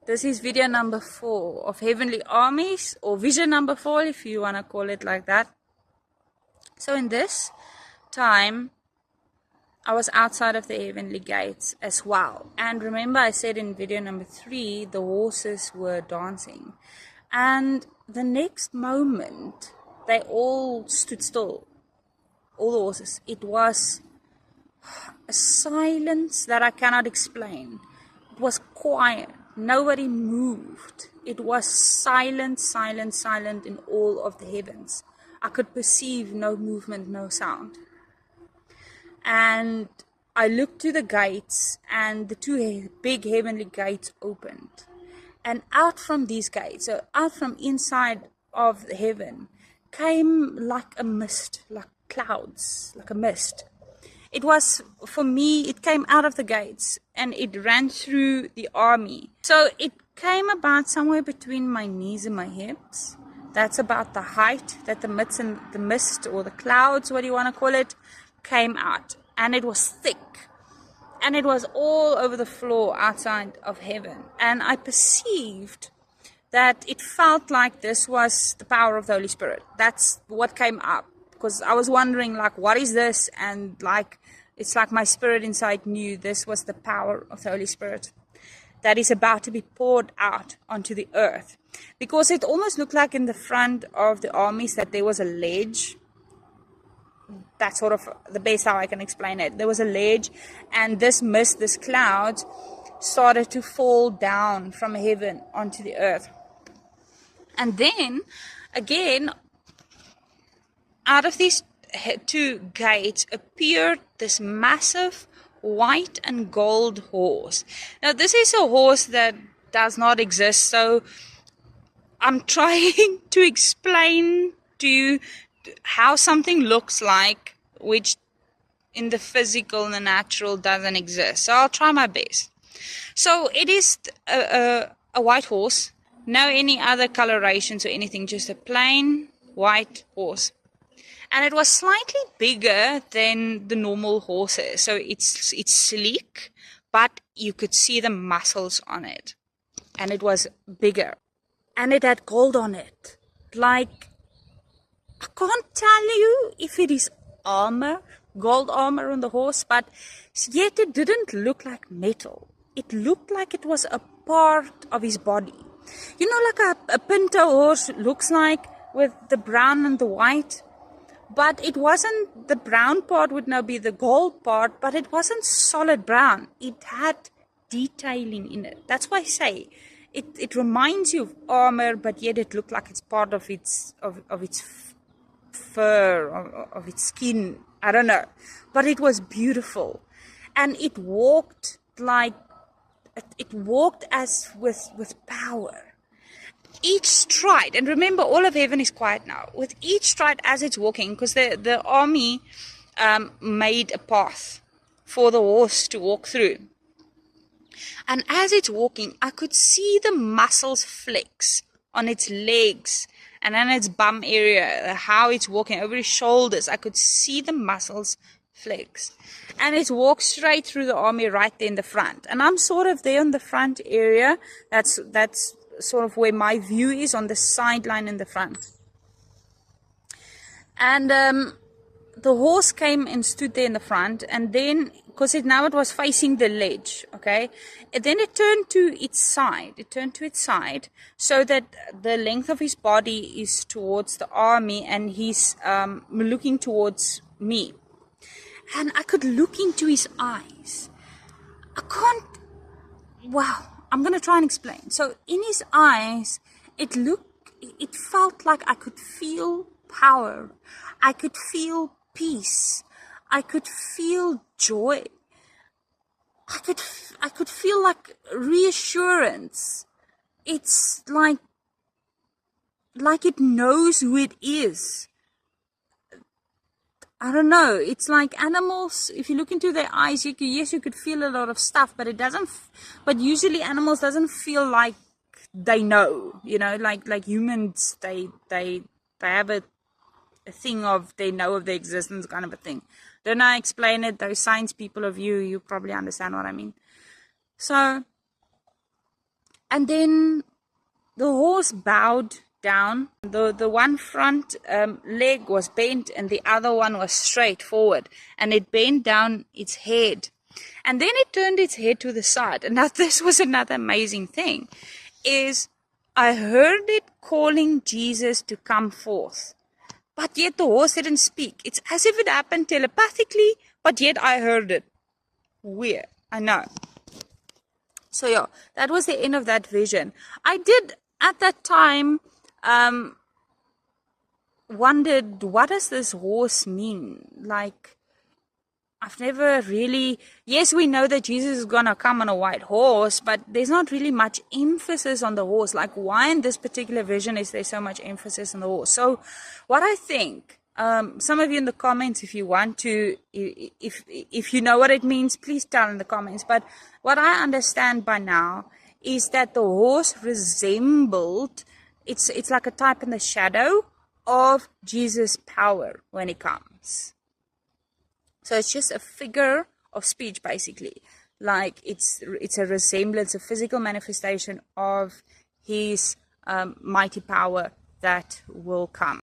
This is video number 4 of Heavenly Armies, or vision number 4 if you want to call it like that. So in this time, I was outside of the heavenly gates as well. And remember I said in video number 3, the horses were dancing. And the next moment, they all stood still. All the horses. It was a silence that I cannot explain. It was quiet. Nobody moved. It was silent, silent, silent in all of the heavens. I could perceive no movement, no sound. And I looked to the gates, and the 2 big heavenly gates opened. And out from these gates, so out from inside of the heaven, came like a mist, like clouds, like a mist. It was, for me, it came out of the gates and it ran through the army. So it came about somewhere between my knees and my hips. That's about the height that the mist or the clouds, what do you want to call it, came out. And it was thick. And it was all over the floor outside of heaven. And I perceived that it felt like this was the power of the Holy Spirit. That's what came up. Because I was wondering, like, what is this? And like, it's like my spirit inside knew this was the power of the Holy Spirit that is about to be poured out onto the earth. Because it almost looked like in the front of the armies that there was a ledge. That's sort of the best how I can explain it. There was a ledge, and this mist, this cloud, started to fall down from heaven onto the earth. And then, again, out of these 2 gates appeared this massive white and gold horse. Now, this is a horse that does not exist, so I'm trying to explain to you how something looks like, which in the physical and the natural doesn't exist. So I'll try my best. So it is a white horse, no any other colorations or anything, just a plain white horse. And it was slightly bigger than the normal horses. So it's sleek, but you could see the muscles on it. And it was bigger. And it had gold on it. Like, I can't tell you if it is armor, gold armor on the horse, but yet it didn't look like metal. It looked like it was a part of his body. You know, like a pinto horse looks like, with the brown and the white. But it wasn't, the brown part would now be the gold part, but it wasn't solid brown. It had detailing in it. That's why I say it reminds you of armor, but yet it looked like it's part of its fur, of its skin. I don't know. But it was beautiful. And it walked as with power. Each stride, and remember, all of heaven is quiet now. With each stride as it's walking, because the army made a path for the horse to walk through. And as it's walking, I could see the muscles flex on its legs and on its bum area, how it's walking over its shoulders. I could see the muscles flex. And it walked straight through the army right there in the front. And I'm sort of there in the front area. That's sort of where my view is, on the sideline in the front. And the horse came and stood there in the front, and then, because now it was facing the ledge, okay, and then it turned to its side, so that the length of his body is towards the army, and he's looking towards me. And I could look into his eyes. Wow. I'm going to try and explain. So in his eyes, it felt like I could feel power. I could feel peace. I could feel joy. I could feel like reassurance. It's like it knows who it is. I don't know. It's like animals. If you look into their eyes, you could feel a lot of stuff, but it doesn't. But usually, animals doesn't feel like they know. You know, like humans, they have a thing of they know of their existence, kind of a thing. Don't I explain it? Those science people of you probably understand what I mean. So And then the horse bowed down. The one front leg was bent and the other one was straight forward, and it bent down its head. And then it turned its head to the side. And now this was another amazing thing, is I heard it calling Jesus to come forth. But yet the horse didn't speak. It's as if it happened telepathically, but yet I heard it. Weird, I know. So yeah, that was the end of that vision. I did at that time wondered, what does this horse mean? Like, I've never really, yes, we know that Jesus is gonna come on a white horse, but there's not really much emphasis on the horse. Like, why in this particular vision is there so much emphasis on the horse? So what I think, some of you in the comments, if you want to, if you know what it means, please tell in the comments. But what I understand by now is that the horse resembled, it's like a type in the shadow of Jesus' power when he comes. So it's just a figure of speech, basically. Like, it's a resemblance, a physical manifestation of his mighty power that will come.